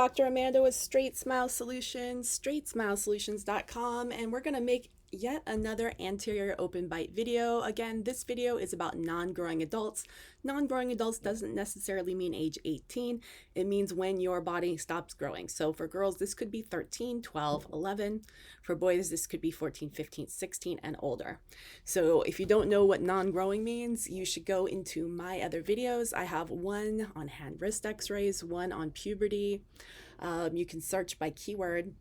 Dr. Amanda with Straightsmile Solutions, straightsmilesolutions.com, and we're going to make yet another anterior open bite video. Again, this video is about non-growing adults. Non-growing adults doesn't necessarily mean age 18. It means when your body stops growing. So for girls, this could be 13, 12, 11. For boys, this could be 14, 15, 16, and older. So if you don't know what non-growing means, you should go into my other videos. I have one on hand wrist x-rays, one on puberty. You can search by keyword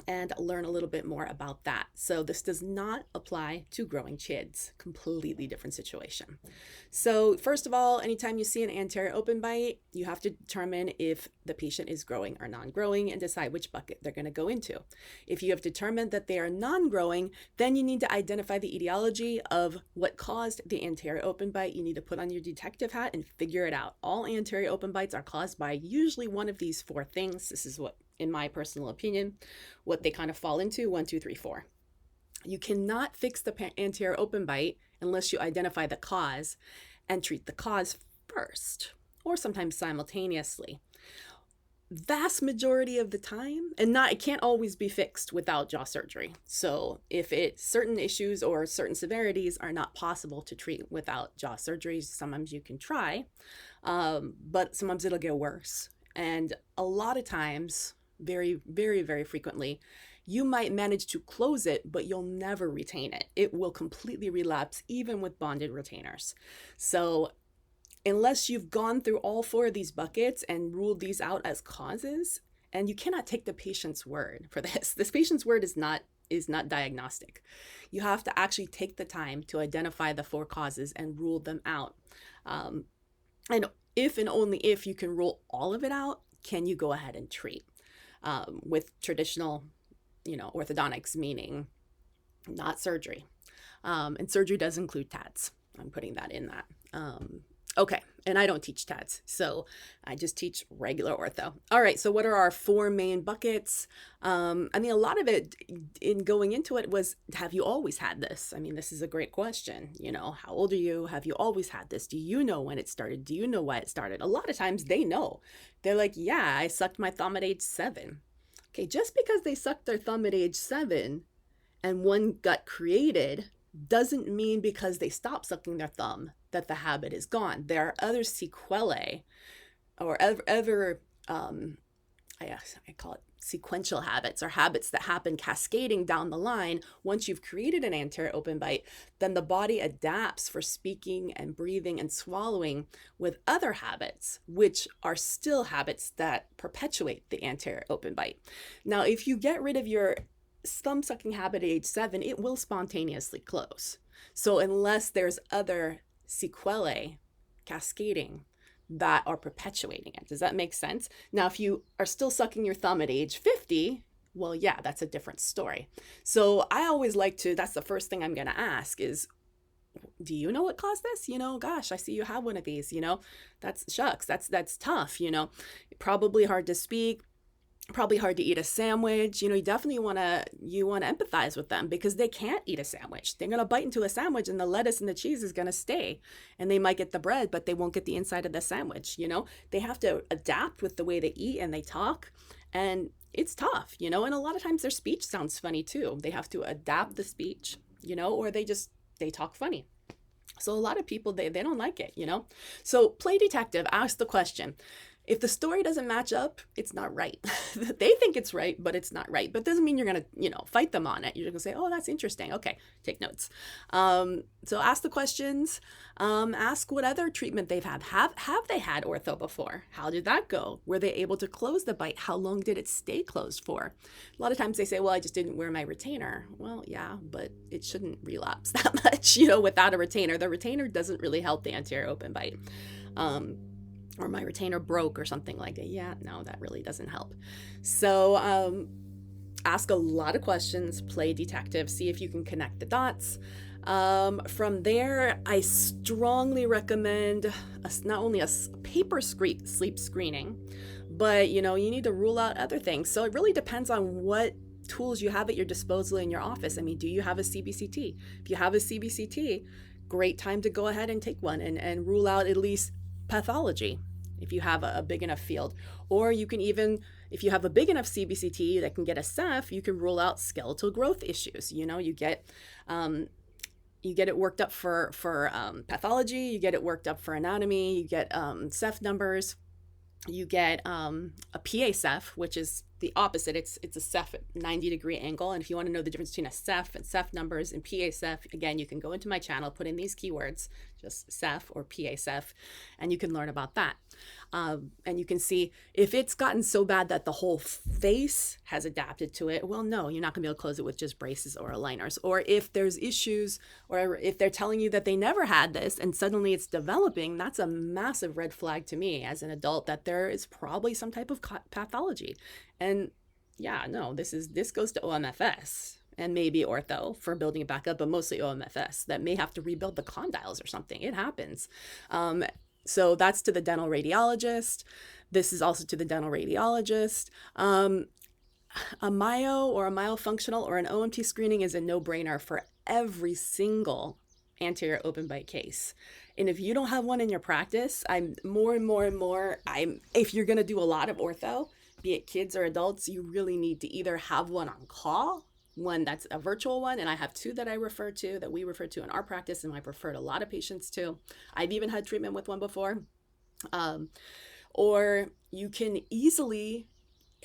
and learn a little bit more about that. So this does not apply to growing kids. Completely different situation. So first of all, anytime you see an anterior open bite, you have to determine if the patient is growing or non-growing and decide which bucket they're going to go into. If you have determined that they are non-growing, then you need to identify the etiology of what caused the anterior open bite. You need to put on your detective hat and figure it out. All anterior open bites are caused by usually one of these four things. This is what, in my personal opinion, what they kind of fall into: 1, 2, 3, 4. You cannot fix the anterior open bite unless you identify the cause and treat the cause first, or sometimes simultaneously. Vast majority of the time, and it can't always be fixed without jaw surgery. So if certain issues or certain severities are not possible to treat without jaw surgery, sometimes you can try, but sometimes it'll get worse. And a lot of times, very, very, very frequently, you might manage to close it, but you'll never retain it. It will completely relapse, even with bonded retainers. So unless you've gone through all four of these buckets and ruled these out as causes, and you cannot take the patient's word for this. This patient's word is not diagnostic. You have to actually take the time to identify the four causes and rule them out. And if and only if you can rule all of it out, can you go ahead and treat with traditional, orthodontics, meaning not surgery. And surgery does include TADs. I'm putting that in that. Okay, and I don't teach TADs, so I just teach regular ortho. All right, so what are our four main buckets? A lot of it in going into it was, have you always had this? This is a great question. How old are you? Have you always had this? Do you know when it started? Do you know why it started? A lot of times they know. They're like, yeah, I sucked my thumb at age 7. Okay, just because they sucked their thumb at age 7 and one got created doesn't mean because they stopped sucking their thumb that the habit is gone. There are other sequelae or I call it sequential habits, or habits that happen cascading down the line. Once you've created an anterior open bite, then the body adapts for speaking and breathing and swallowing with other habits, which are still habits that perpetuate the anterior open bite. Now, if you get rid of your thumb sucking habit at age 7, it will spontaneously close. So unless there's other sequelae cascading that are perpetuating it. Does that make sense? Now, if you are still sucking your thumb at age 50, well, yeah, that's a different story. So I always like to, that's the first thing I'm going to ask is, do you know what caused this? Gosh, I see you have one of these, that's shucks, that's tough, probably hard to speak. Probably hard to eat a sandwich. You definitely want to empathize with them because they can't eat a sandwich. They're going to bite into a sandwich and the lettuce and the cheese is going to stay, and they might get the bread, but they won't get the inside of the sandwich. They have to adapt with the way they eat and they talk, and it's tough, and a lot of times their speech sounds funny too. They have to adapt the speech, or they talk funny. So a lot of people, they don't like it, So play detective, ask the question. If the story doesn't match up, it's not right. They think it's right, but it's not right. But it doesn't mean you're going to, fight them on it. You're going to say, oh, that's interesting. Okay, take notes. So ask the questions. Ask what other treatment they've had. Have they had ortho before? How did that go? Were they able to close the bite? How long did it stay closed for? A lot of times they say, well, I just didn't wear my retainer. Well, yeah, but it shouldn't relapse that much, without a retainer. The retainer doesn't really help the anterior open bite. Or my retainer broke or something like that. Yeah, no, that really doesn't help. So ask a lot of questions, play detective, see if you can connect the dots. From there, I strongly recommend not only a paper sleep screening, but you need to rule out other things. So it really depends on what tools you have at your disposal in your office. Do you have a CBCT? If you have a CBCT, great time to go ahead and take one and rule out at least pathology if you have a big enough field. Or you can even if you have a big enough CBCT that can get a ceph, you can rule out skeletal growth issues. You know, you get it worked up for pathology, you get it worked up for anatomy, you get ceph numbers, you get a PA ceph, which is the opposite. It's a ceph at 90-degree angle. And if you want to know the difference between a ceph and ceph numbers and PA ceph, again, you can go into my channel, put in these keywords, just ceph or PA ceph, and you can learn about that. And you can see if it's gotten so bad that the whole face has adapted to it, well, no, you're not going to be able to close it with just braces or aligners. Or if there's issues, or if they're telling you that they never had this and suddenly it's developing, that's a massive red flag to me as an adult that there is probably some type of pathology. And yeah, no, this goes to OMFS and maybe ortho for building it back up, but mostly OMFS that may have to rebuild the condyles or something. It happens. So that's to the dental radiologist. This is also to the dental radiologist. A myo or a myofunctional or an OMT screening is a no-brainer for every single anterior open bite case. And if you don't have one in your practice, if you're going to do a lot of ortho, be it kids or adults, you really need to either have one on call, one that's a virtual one, and I have two that we refer to in our practice, and I've referred a lot of patients to. I've even had treatment with one before. Or you can easily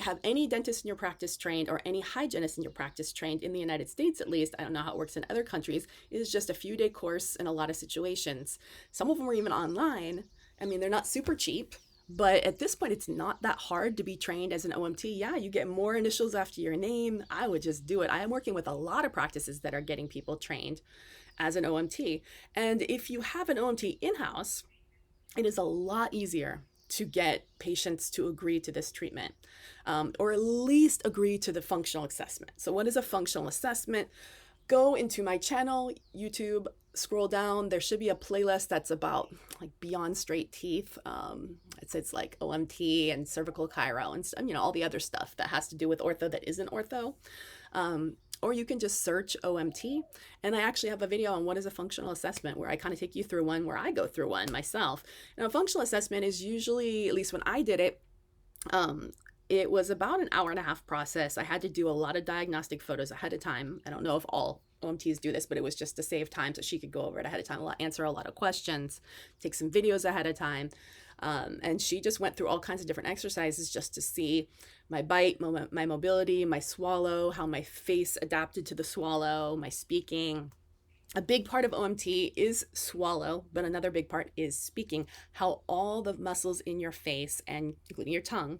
have any dentist in your practice trained, or any hygienist in your practice trained, in the United States at least. I don't know how it works in other countries. It is just a few-day course in a lot of situations. Some of them are even online. I mean, they're not super cheap, but at this point, it's not that hard to be trained as an OMT. Yeah, you get more initials after your name. I would just do it. I am working with a lot of practices that are getting people trained as an OMT. And if you have an OMT in-house, it is a lot easier to get patients to agree to this treatment, or at least agree to the functional assessment. So what is a functional assessment? Go into my channel, YouTube, scroll down. There should be a playlist that's about like beyond straight teeth. It's like OMT and cervical chiro and all the other stuff that has to do with ortho that isn't ortho. Or you can just search OMT. And I actually have a video on what is a functional assessment, where I kind of take you through one, where I go through one myself. Now, a functional assessment is usually, at least when I did it, it was about an hour and a half process. I had to do a lot of diagnostic photos ahead of time. I don't know if all OMTs do this, but it was just to save time so she could go over it ahead of time, answer a lot of questions, take some videos ahead of time. And she just went through all kinds of different exercises just to see my bite, my mobility, my swallow, how my face adapted to the swallow, my speaking. A big part of OMT is swallow, but another big part is speaking, how all the muscles in your face, and including your tongue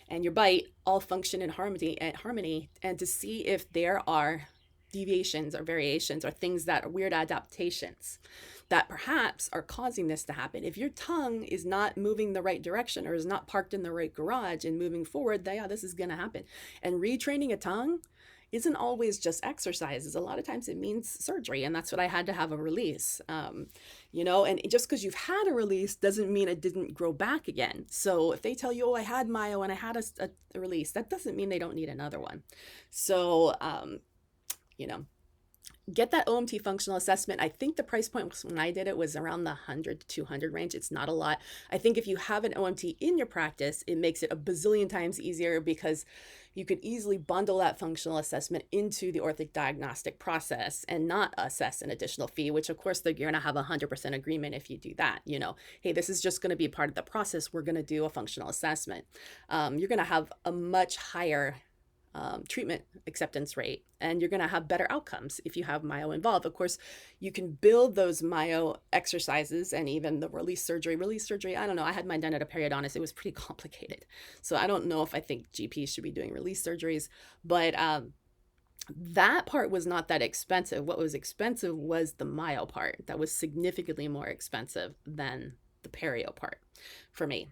and your bite, all function in harmony, and to see if there are deviations or variations or things that are weird adaptations that perhaps are causing this to happen. If your tongue is not moving the right direction or is not parked in the right garage and moving forward, this is going to happen. And retraining a tongue isn't always just exercises. A lot of times it means surgery, and that's what I had to have a release. And just because you've had a release doesn't mean it didn't grow back again. So if they tell you, I had myo and I had a release, that doesn't mean they don't need another one. So, get that OMT functional assessment. I think the price point when I did it was around the 100 to 200 range. It's not a lot. I think if you have an OMT in your practice, it makes it a bazillion times easier, because you could easily bundle that functional assessment into the orthic diagnostic process and not assess an additional fee, which of course you're going to have 100% agreement if you do that. Hey, this is just going to be part of the process. We're going to do a functional assessment. You're going to have a much higher treatment acceptance rate, and you're going to have better outcomes if you have myo involved. Of course, you can build those myo exercises and even the release surgery. I don't know. I had mine done at a periodontist. It was pretty complicated. So I don't know if I think GPs should be doing release surgeries, but that part was not that expensive. What was expensive was the myo part. That was significantly more expensive than the perio part for me.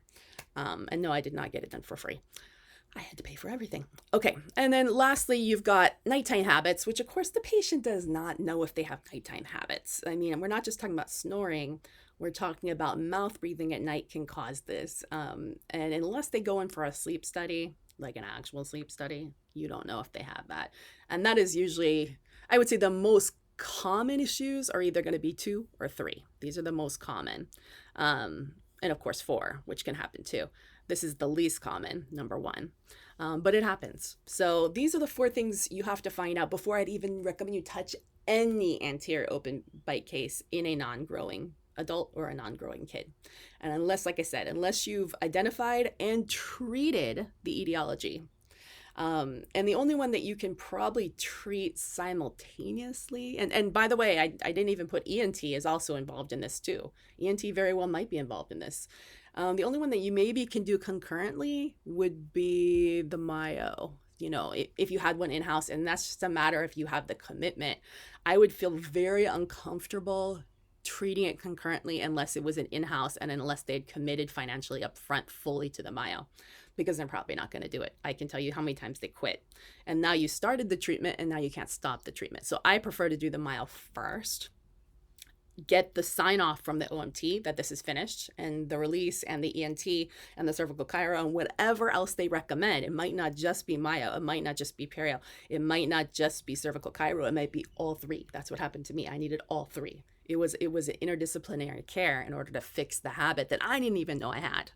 And no, I did not get it done for free. I had to pay for everything. Okay. And then lastly, you've got nighttime habits, which of course the patient does not know if they have nighttime habits. I mean, we're not just talking about snoring. We're talking about mouth breathing at night can cause this. And unless they go in for a sleep study, like an actual sleep study, you don't know if they have that. And that is usually, I would say, the most common issues are either going to be 2 or 3. These are the most common. And of course 4, which can happen too. This is the least common, number 1. but it happens. So these are the 4 things you have to find out before I'd even recommend you touch any anterior open bite case in a non-growing adult or a non-growing kid. And unless, like I said, unless you've identified and treated the etiology. And the only one that you can probably treat simultaneously, and by the way, I didn't even put ENT is also involved in this too. ENT very well might be involved in this. The only one that you maybe can do concurrently would be the myo. You know, if you had one in-house, and that's just a matter if you have the commitment. I would feel very uncomfortable treating it concurrently unless it was an in-house and unless they had committed financially up front fully to the myo, because they're probably not going to do it. I can tell you how many times they quit. And now you started the treatment and now you can't stop the treatment. So I prefer to do the myo first, get the sign off from the OMT that this is finished, and the release and the ENT and the cervical chiro and whatever else they recommend. It might not just be myo, it might not just be perio, it might not just be cervical chiro, it might be all 3. That's what happened to me. I needed all 3. It was an interdisciplinary care in order to fix the habit that I didn't even know I had.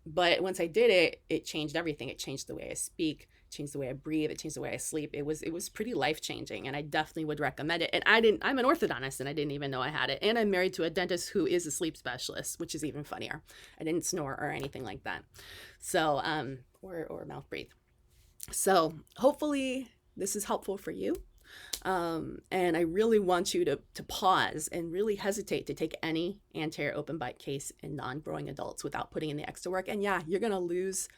But once I did it, it changed everything. It changed the way I speak, changed the way I breathe, it changed the way I sleep. It was pretty life-changing, and I definitely would recommend it. And I'm an orthodontist, and I didn't even know I had it. And I'm married to a dentist who is a sleep specialist, which is even funnier. I didn't snore or anything like that. So, or mouth breathe. So hopefully this is helpful for you. And I really want you to pause and really hesitate to take any anterior open bite case in non-growing adults without putting in the extra work. And yeah, you're going to lose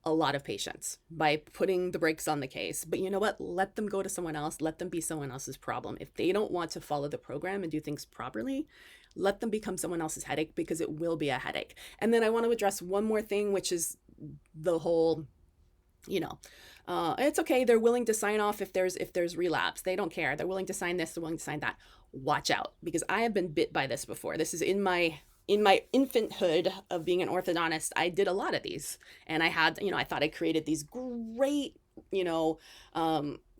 a lot of patients by putting the brakes on the case. But you know what? Let them go to someone else. Let them be someone else's problem. If they don't want to follow the program and do things properly, let them become someone else's headache, because it will be a headache. And then I want to address one more thing, which is the whole, it's okay. They're willing to sign off if there's relapse. They don't care. They're willing to sign this. They're willing to sign that. Watch out, because I have been bit by this before. This is in my infanthood of being an orthodontist. I did a lot of these, and I had, I thought I created these great,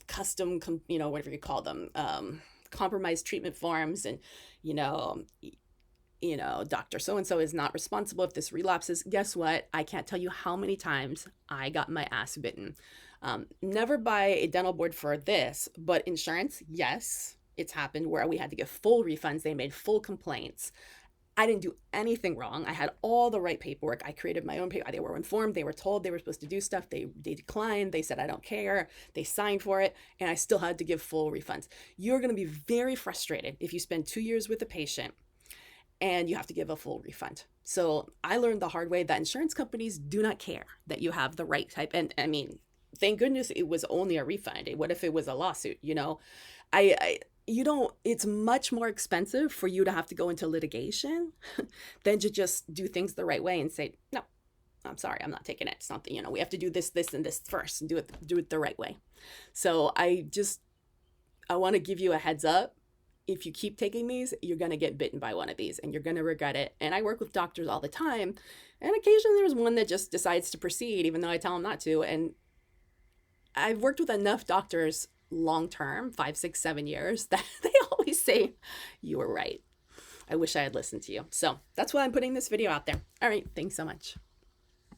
custom, whatever you call them, compromised treatment forms, and, Dr. So-and-so is not responsible if this relapses. Guess what? I can't tell you how many times I got my ass bitten. Never by a dental board for this, but insurance, yes, it's happened where we had to give full refunds. They made full complaints. I didn't do anything wrong. I had all the right paperwork. I created my own paper. They were informed. They were told they were supposed to do stuff. They declined. They said, I don't care. They signed for it. And I still had to give full refunds. You're going to be very frustrated if you spend 2 years with a patient and you have to give a full refund. So I learned the hard way that insurance companies do not care that you have the right type. And I mean, thank goodness it was only a refund. What if it was a lawsuit? It's much more expensive for you to have to go into litigation than to just do things the right way and say, no, I'm sorry, I'm not taking it. It's not, we have to do this, and this first, and do it the right way. So I want to give you a heads up. If you keep taking these, you're going to get bitten by one of these and you're going to regret it. And I work with doctors all the time. And occasionally there's one that just decides to proceed, even though I tell them not to. And I've worked with enough doctors long-term, 5, 6, 7 years, that they always say, you were right. I wish I had listened to you. So that's why I'm putting this video out there. All right. Thanks so much.